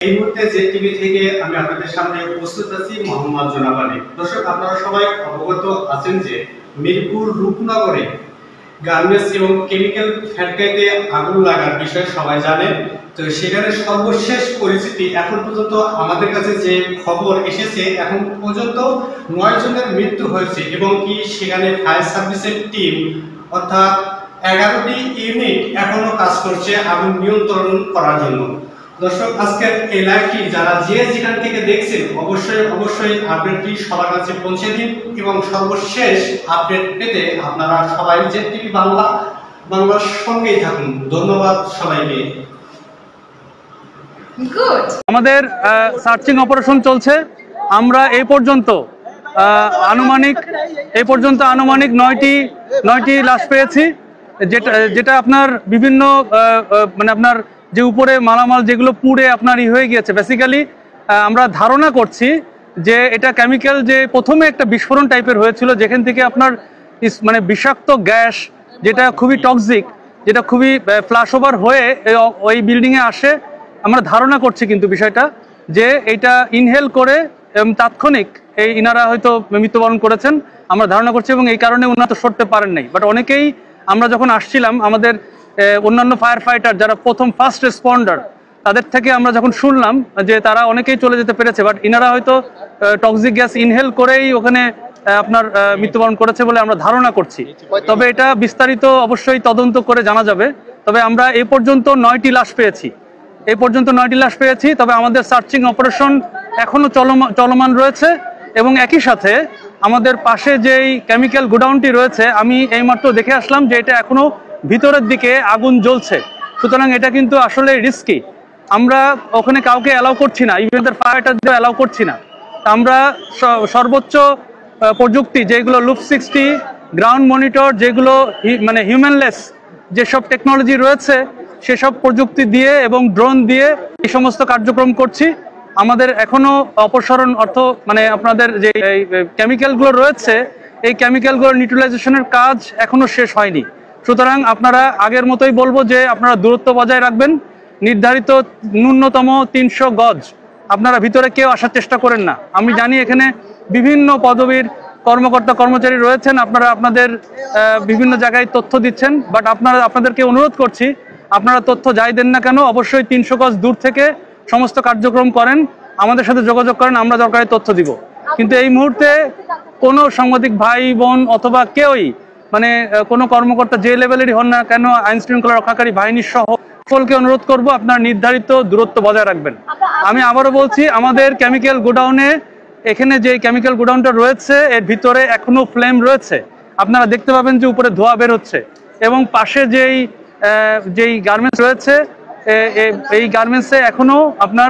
এই মুহূর্তে যে টিভি থেকে আমি আপনাদের সামনে উপস্থিত আছি মোহাম্মদ জোনাব আলী। দর্শক, আপনারা সবাই অবগত আছেন যে মিরপুর রূপনগরে গার্মেন্টস এবং কেমিক্যাল ফ্যাক্টরিতে আগুন লাগার বিষয়ে সবাই জানেন। তো সেখানে সর্বশেষ পরিস্থিতি এখন পর্যন্ত আমাদের কাছে যে খবর এসেছে, এখন পর্যন্ত 9 জনের মৃত্যু হয়েছে এবং কি সেখানে ফায়ার সার্ভিসের টিম অর্থাৎ 11টি ইউনিট এখনো কাজ করছে আগুন নিয়ন্ত্রণ করার জন্য। দর্শক, আজকের এই লাইভটি যারা যেখান থেকে দেখছেন অবশ্যই আপডেটটি সবার কাছে পৌঁছে দিন এবং সর্বশেষ আপডেট পেতে আপনারা সবাই জেড টিভি বাংলার সঙ্গেই থাকুন। ধন্যবাদ সবাইকে। আমাদের সার্চিং অপারেশন চলছে। আমরা এই পর্যন্ত আনুমানিক 9টি লাশ পেয়েছি, যেটা আপনার বিভিন্ন মানে আপনার যে উপরে মালামাল যেগুলো পুড়ে আপনার হয়ে গিয়েছে। বেসিক্যালি আমরা ধারণা করছি যে এটা কেমিক্যাল, যে প্রথমে একটা বিস্ফোরণ টাইপের হয়েছিল যেখান থেকে আপনার মানে বিষাক্ত গ্যাস, যেটা খুবই টক্সিক, যেটা খুবই ফ্ল্যাশ ওভার হয়ে ওই বিল্ডিংয়ে আসে। আমরা ধারণা করছি কিন্তু বিষয়টা যে এটা ইনহেল করে তাৎক্ষণিক ইনারা হয়তো মৃত্যুবরণ করেছেন আমরা ধারণা করছি, এবং এই কারণে ওনারা তো সরতে পারেন নাই। বাট অনেকেই আমরা যখন আসছিলাম, আমাদের অন্যান্য ফায়ার ফাইটার যারা ফার্স্ট রেসপন্ডার, তাদের থেকে আমরা যখন শুনলাম যে তারা অনেকেই চলে যেতে পেরেছে, বাট ইনারা হয়তো টক্সিক গ্যাস ইনহেল করেই ওখানে আপনার মৃত্যুবরণ করেছে বলে আমরা ধারণা করছি। তবে এটা বিস্তারিত অবশ্যই তদন্ত করে জানা যাবে। তবে আমরা এই পর্যন্ত 9টি লাশ পেয়েছি। তবে আমাদের সার্চিং অপারেশন এখনো চলমান রয়েছে, এবং একই সাথে আমাদের পাশে যেই কেমিক্যাল গোডাউনটি রয়েছে, আমি এইমাত্র দেখে আসলাম যে এটা এখনো ভিতরের দিকে আগুন জ্বলছে। সুতরাং এটা কিন্তু আসলে রিস্কি। আমরা ওখানে কাউকে অ্যালাউ করছি না, ইভেন ফায়ারটারদের অ্যালাউ করছি না। আমরা সর্বোচ্চ প্রযুক্তি যেগুলো লুপ 60, গ্রাউন্ড মনিটর, যেগুলো মানে হিউম্যানলেস যেসব টেকনোলজি রয়েছে সেসব প্রযুক্তি দিয়ে এবং ড্রোন দিয়ে এই সমস্ত কার্যক্রম করছি। আমাদের এখনো অপসারণ মানে আপনাদের যে কেমিক্যালগুলো রয়েছে, এই কেমিক্যালগুলোর নিউট্রালাইজেশনের কাজ এখনো শেষ হয়নি। সুতরাং আপনারা আগের মতোই বলবো যে আপনারা দূরত্ব বজায় রাখবেন। নির্ধারিত ন্যূনতম 300 গজ আপনারা ভিতরে কেউ আসার চেষ্টা করেন না। আমি জানি এখানে বিভিন্ন পদবীর কর্মচারী রয়েছেন, আপনারা আপনাদের বিভিন্ন জায়গায় তথ্য দিচ্ছেন, বাট আপনাদেরকে অনুরোধ করছি আপনারা তথ্য যাই দেন না কেন অবশ্যই 300 গজ দূর থেকে সমস্ত কার্যক্রম করেন, আমাদের সাথে যোগাযোগ করেন, আমরা দরকারি তথ্য দিব। কিন্তু এই মুহূর্তে কোনো সাংবাদিক ভাই বোন অথবা কেউই, মানে কোনো কর্মকর্তা যে লেভেলেরই হন না কেন, আইন শৃঙ্খলা রক্ষাকারী বাহিনীর সহ সকলকে অনুরোধ করব আপনারা নির্ধারিত দূরত্ব বজায় রাখবেন। আমি আবারও বলছি, আমাদের কেমিক্যাল গোডাউনে, এখানে যে কেমিক্যাল গোডাউনটা রয়েছে এর ভিতরে এখনো ফ্লেম রয়েছে। আপনারা দেখতে পাবেন যে উপরে ধোঁয়া বের হচ্ছে, এবং পাশে যেই গার্মেন্টস রয়েছে এই গার্মেন্টসে এখনো আপনার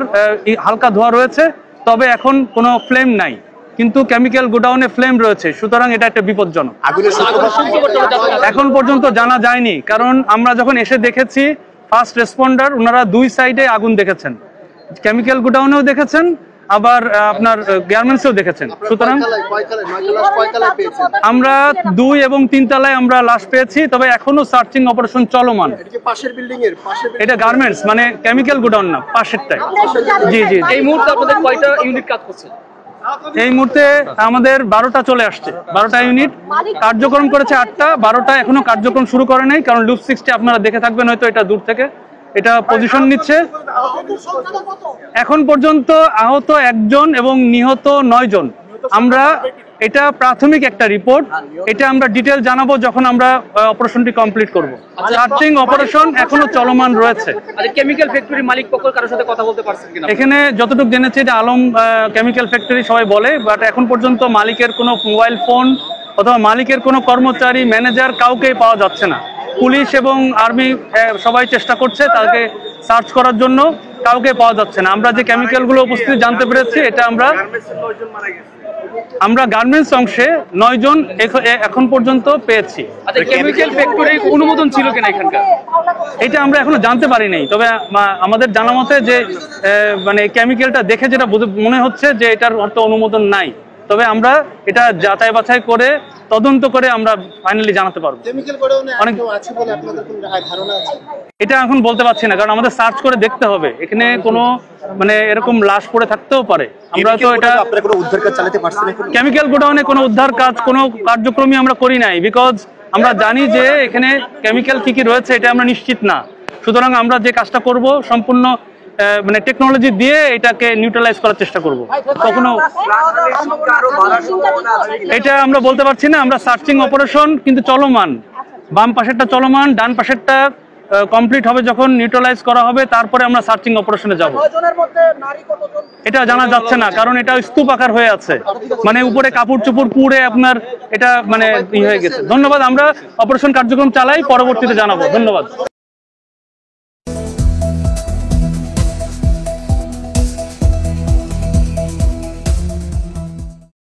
হালকা ধোঁয়া রয়েছে, তবে এখন কোনো ফ্লেম নাই, কিন্তু কেমিক্যাল গোডাউনে ফ্লেম রয়েছে। সুতরাং এটা একটা বিপজ্জনক। এখন পর্যন্ত জানা যায়নি, কারণ আমরা যখন এসে দেখেছি ফার্স্ট রেসপন্ডার ওনারা 2 সাইডে আগুন দেখেছেন, কেমিক্যাল গোডাউনেও দেখেছেন, আবার আপনার গার্মেন্টসেও দেখেছেন। সুতরাং আমরা 2 এবং 3 তলায় আমরা লাশ পেয়েছি, তবে এখনো সার্চিং অপারেশন চলমান। এটা গার্মেন্টস মানে কেমিক্যাল গোডাউন না, পাশেরটাই। জি। এই মুহূর্তে আপনাদের কয়টা ইউনিট কাজ করছে? এই মুহূর্তে আমাদের 12টা চলে আসছে, 12টা ইউনিট কার্যক্রম করেছে। 8টা 12টা এখনো কার্যক্রম শুরু করে নাই, কারণ লুপ 60 আপনারা দেখে থাকবেন হয়তো, এটা দূর থেকে এটা পজিশন নিচ্ছে। এখন পর্যন্ত আহত 1 জন এবং নিহত 9 জন। আমরা এটা প্রাথমিক একটা রিপোর্ট, এটা আমরা ডিটেল জানাবো যখন আমরা অপারেশনটি কমপ্লিট করব। সার্চিং অপারেশন এখনো চলমান রয়েছে। কেমিক্যাল ফ্যাক্টরির মালিক পক্ষের কারোর সাথে কথা বলতে পারছেন কিনা? এখানে যতটুকু জেনেছি এটা আলম কেমিক্যাল ফ্যাক্টরি সবাই বলে, বাট এখন পর্যন্ত মালিকের কোনো মোবাইল ফোন অথবা মালিকের কোনো কর্মচারী, ম্যানেজার কাউকেই পাওয়া যাচ্ছে না। পুলিশ এবং আর্মি সবাই চেষ্টা করছে তাকে সার্চ করার জন্য, কাউকে পাওয়া যাচ্ছে না। আমরা যে কেমিক্যালগুলো উপস্থিত জানতে পেরেছি, এটা আমরা গার্মেন্টস অংশে 9 জন এখন পর্যন্ত পেয়েছি। কেমিক্যাল ফ্যাক্টরির অনুমোদন ছিল কিনা এখানকার, এটা আমরা এখনো জানতে পারি নাই। তবে আমাদের জানা মতে যে মানে কেমিক্যালটা দেখে যেটা মনে হচ্ছে যে এটার অর্থ অনুমোদন নাই। তবে আমরা এটা যাচাই বাছাই করে তদন্ত করে আমরা ফাইনালি জানাতে পারবো। অনেক এটা এখন বলতে পারছি না, কারণ আমাদের সার্চ করে দেখতে হবে, এখানে কোনো মানে এরকম লাশ পড়ে থাকতেও পারে। আমরা তো এটা কেমিক্যাল গোডাউনে কোনো উদ্ধার কাজ কোনো কার্যক্রমই আমরা করি নাই, বিকজ আমরা জানি যে এখানে কেমিক্যাল কি কি রয়েছে এটা আমরা নিশ্চিত না। সুতরাং আমরা যে কাজটা করব সম্পূর্ণ মানে টেকনোলজি দিয়ে এটাকে নিউট্রালাইজ করার চেষ্টা করব। কখনো এটা আমরা বলতে পারছি না। আমরা সার্চিং অপারেশন কিন্তু চলমান, বাম পাশেরটা চলমান, ডান পাশেরটা কমপ্লিট হবে যখন নিউট্রালাইজ করা হবে, তারপরে আমরা সার্চিং অপারেশনে যাব। এটা জানা যাচ্ছে না, কারণ এটা স্তূপ আকার হয়ে আছে, মানে উপরে কাপড় চোপড় পুড়ে আপনার এটা মানে হয়ে গেছে। ধন্যবাদ, আমরা অপারেশন কার্যক্রম চালাই, পরবর্তীতে জানাবো। ধন্যবাদ।